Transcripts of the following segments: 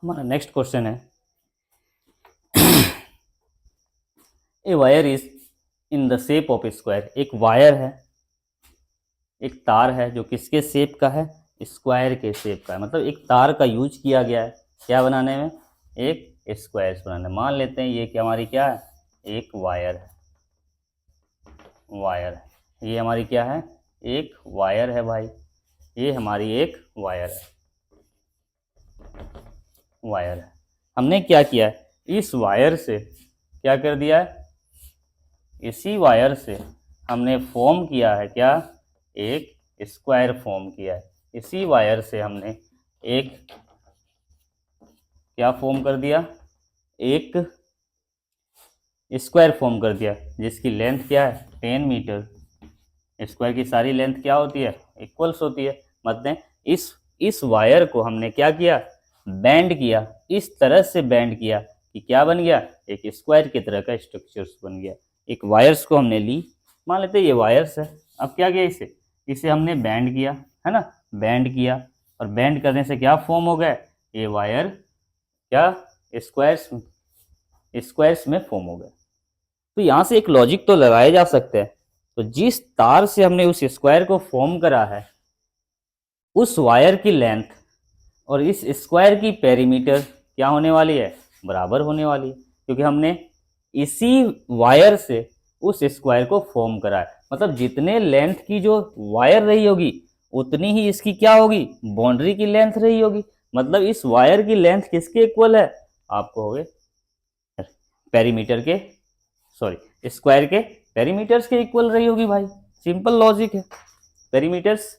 हमारा next question है, A wire is in the shape of square. एक wire है, एक तार है जो किसके शेप का है, स्क्वायर के शेप का है। मतलब एक तार का यूज किया गया है क्या बनाने में, एक स्क्वायर बनाने। मान लेते हैं ये कि हमारी क्या है, एक वायर है, वायर है, ये हमारी क्या है, एक वायर है भाई, ये हमारी एक वायर है, वायर है। हमने क्या किया है, इस वायर से क्या कर दिया है, इसी वायर से हमने फॉर्म किया है क्या, एक स्क्वायर फॉर्म किया है। इसी वायर से हमने एक क्या फॉर्म कर दिया, एक स्क्वायर फॉर्म कर दिया, जिसकी लेंथ क्या है 10 मीटर। स्क्वायर की सारी लेंथ क्या होती है, इक्वल्स होती है। मतलब इस वायर को हमने क्या किया, बैंड किया, इस तरह से बैंड किया कि क्या बन गया, एक स्क्वायर की तरह का स्ट्रक्चर्स बन गया। एक वायर्स को हमने ली, मान लेते ये वायर्स है। अब क्या किया, इसे हमने बैंड किया, है ना, बैंड किया, और बैंड करने से क्या फॉर्म हो गया, ये वायर क्या स्क्वायर्स स्क्वायर्स में फॉर्म हो गया। तो यहाँ से एक लॉजिक तो लगाया जा सकता है। तो जिस तार से हमने उस स्क्वायर को फॉर्म करा है, उस वायर की लेंथ और इस स्क्वायर की पेरीमीटर क्या होने वाली है, बराबर होने वाली है, क्योंकि हमने इसी वायर से उस स्क्वायर को फॉर्म करा है। मतलब जितने लेंथ की जो वायर रही होगी, उतनी ही इसकी क्या होगी, बाउंड्री की लेंथ रही होगी। मतलब इस वायर की लेंथ किसके इक्वल है, आपको हो गए पेरीमीटर के, सॉरी स्क्वायर के पेरीमीटर्स के इक्वल रही होगी भाई। सिंपल लॉजिक है, पेरीमीटर्स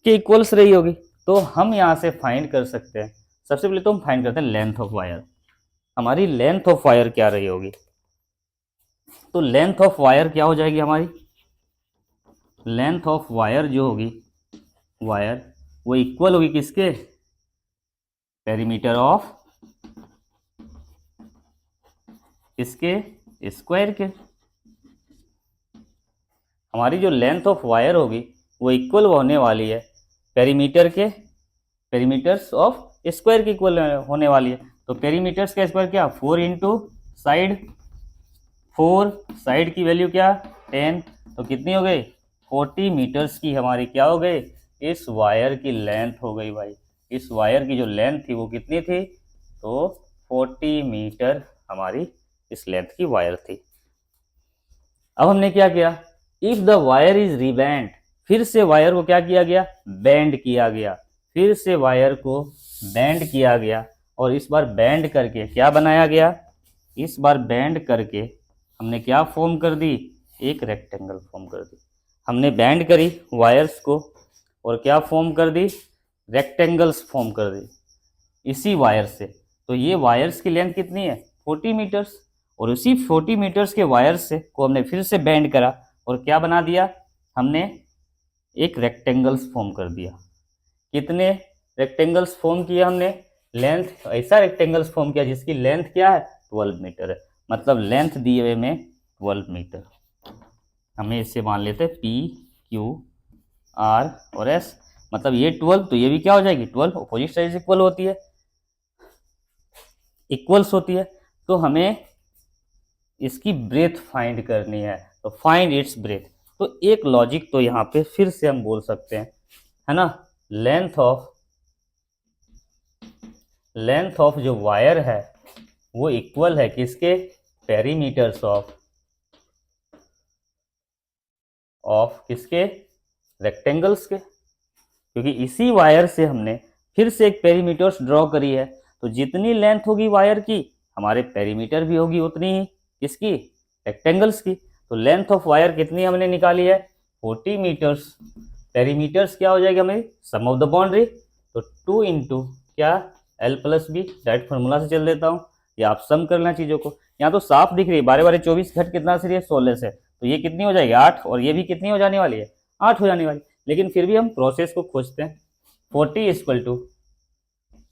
के इक्वल्स रही होगी। तो हम यहाँ से फाइंड कर सकते हैं, सबसे पहले तो हम फाइंड करते हैं लेंथ ऑफ वायर। हमारी लेंथ ऑफ वायर क्या रही होगी, तो लेंथ ऑफ वायर क्या हो जाएगी हमारी, लेंथ ऑफ वायर जो होगी, वायर वो इक्वल होगी किसके, पेरीमीटर ऑफ इसके स्क्वायर के। हमारी जो लेंथ ऑफ वायर होगी वो इक्वल होने वाली है पेरीमीटर के, पेरीमीटर्स ऑफ स्क्वायर के इक्वल होने वाली है। तो पेरीमीटर्स का स्क्वायर क्या, 4 इंटू साइड, 4 साइड की वैल्यू क्या 10, तो कितनी हो गई 40 मीटर्स की हमारी क्या हो गई, इस वायर की लेंथ हो गई भाई। इस वायर की जो लेंथ थी वो कितनी थी, तो 40 मीटर हमारी इस लेंथ की वायर थी। अब हमने क्या किया, इफ द वायर इज रिबैंड, फिर से वायर को क्या किया गया, बैंड किया गया, फिर से वायर को बैंड किया गया, और इस बार बैंड करके क्या बनाया गया, इस बार बैंड करके हमने क्या फॉर्म कर दी, एक रेक्टेंगल फॉर्म कर दी। हमने बैंड करी वायर्स को और क्या फॉर्म कर दी, रेक्टेंगल्स फॉर्म कर दी इसी वायर से। तो ये वायर्स की लेंथ कितनी है 40 मीटर्स, और उसी 40 मीटर्स के वायर से को हमने फिर से बैंड करा और क्या बना दिया, हमने एक रेक्टेंगल्स फॉर्म कर दिया। कितने रेक्टेंगल्स फॉर्म किए हमने, लेंथ, ऐसा रेक्टेंगल्स फॉर्म किया जिसकी लेंथ क्या है 12 मीटर है। मतलब लेंथ दिए हुए में 12 मीटर, हमें इससे मान लेते हैं पी क्यू आर और एस। मतलब ये 12, तो ये भी क्या हो जाएगी 12, अपोजिट साइड इक्वल होती है, इक्वल्स होती है। तो हमें इसकी ब्रेथ फाइंड करनी है, तो फाइंड इट्स ब्रेथ। तो एक लॉजिक तो यहाँ पे फिर से हम बोल सकते हैं, है ना, लेंथ ऑफ जो वायर है वो इक्वल है किसके, पेरीमीटर्स ऑफ किसके, रेक्टेंगल्स के। क्योंकि इसी वायर से हमने फिर से एक पेरीमीटर्स ड्रॉ करी है, तो जितनी लेंथ होगी वायर की, हमारे पेरीमीटर भी होगी उतनी ही किसकी, रेक्टेंगल्स की। तो लेंथ ऑफ वायर कितनी हमने निकाली है 40 मीटर्स, पेरीमीटर्स क्या हो जाएगा हमें, सम ऑफ द बाउंड्री। तो 2 इंटू क्या L plus B, direct formula से चल देता हूँ, या आप सम कर लें चीज़ों को। यहाँ तो साफ दिख रही है, 12 24 घट कितना से रही है 16 से, तो ये कितनी हो जाएगी 8, और ये भी कितनी हो जाने वाली है 8 हो जाने वाली। लेकिन फिर भी हम प्रोसेस को खोजते हैं। 40 इक्वल टू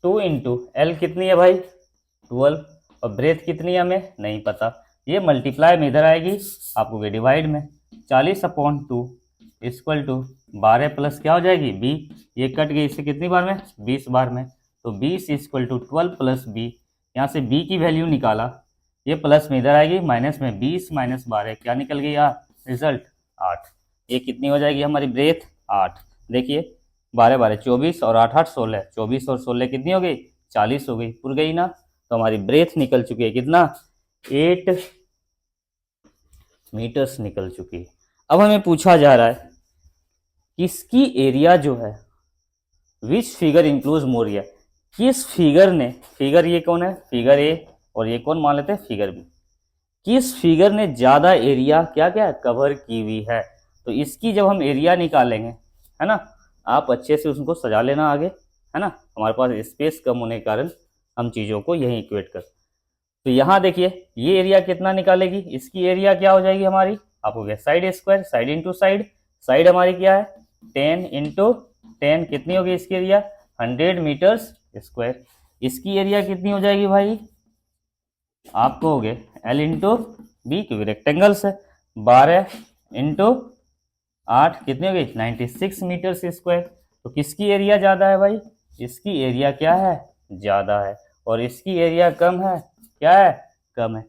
2 इंटू एल कितनी है भाई 12, और ब्रेथ कितनी है हमें नहीं पता, ये मल्टीप्लाई में इधर आएगी, आपको डिवाइड में 40/2 इक्वल टू 12 प्लस क्या हो जाएगी बी, ये कट गई इससे कितनी बार में 20 बार में, तो 20 इक्वल टू 12 प्लस बी, यहाँ से b की वैल्यू निकाला, ये प्लस में इधर आएगी, माइनस में 20 माइनस 12, क्या निकल गई यार रिजल्ट 8। ये कितनी हो जाएगी हमारी ब्रेथ 8। देखिए 12 12 24 और 8 8 16, 24 और 16 कितनी हो गई 40 हो गई, पुर गई ना। तो हमारी ब्रेथ निकल चुकी है कितना 8 मीटर्स निकल चुकी है। अब हमें पूछा जा रहा है किसकी एरिया जो है which figure includes more area, किस फिगर ने, फिगर ये कौन है फिगर ए और ये कौन मान लेते हैं फिगर बी, किस फिगर ने ज्यादा एरिया क्या क्या कवर की हुई है। तो इसकी जब हम एरिया निकालेंगे है ना, आप अच्छे से उसको सजा लेना आगे है ना, हमारे पास स्पेस कम होने के कारण हम चीज़ों को यहीं इक्वेट कर। तो यहाँ देखिए ये एरिया कितना निकालेगी, इसकी एरिया क्या हो जाएगी हमारी, आप हो गया side square, side into side, side हमारी क्या है 10 इंटू 10, कितनी होगी इसकी एरिया 100 मीटर्स स्क्वायर। इसकी एरिया कितनी हो जाएगी भाई, आपको हो गए एल इंटू बी क्योंकि रेक्टेंगल्स है, 12 इंटू 8 कितनी हो गई 96 मीटर्स स्क्वायर। तो किसकी एरिया ज़्यादा है भाई, इसकी एरिया क्या है ज़्यादा है, और इसकी एरिया कम है, क्या है कम है।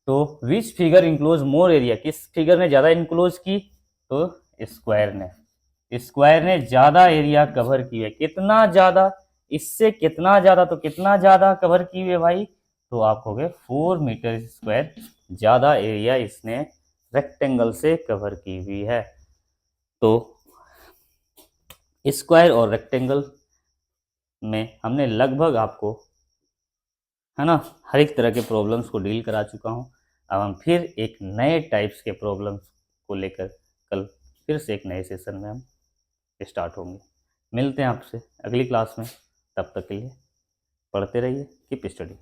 तो which figure enclose more area, किस फिगर ने ज़्यादा इंक्लोज की, तो स्क्वायर ने, स्क्वायर ने ज़्यादा एरिया कवर की है, कितना ज़्यादा, इससे कितना ज़्यादा, तो कितना ज़्यादा कवर की हुई है भाई, तो आप हो गए 4 मीटर स्क्वायर ज़्यादा एरिया इसने रेक्टेंगल से कवर की हुई है। तो स्क्वायर और रेक्टेंगल में हमने लगभग आपको है ना हर एक तरह के प्रॉब्लम्स को डील करा चुका हूँ। अब हम फिर एक नए टाइप्स के प्रॉब्लम्स को लेकर कल फिर से एक नए सेशन में हम स्टार्ट होंगे। मिलते हैं आपसे अगली क्लास में, तब तक के लिए पढ़ते रहिए, कीप स्टडी।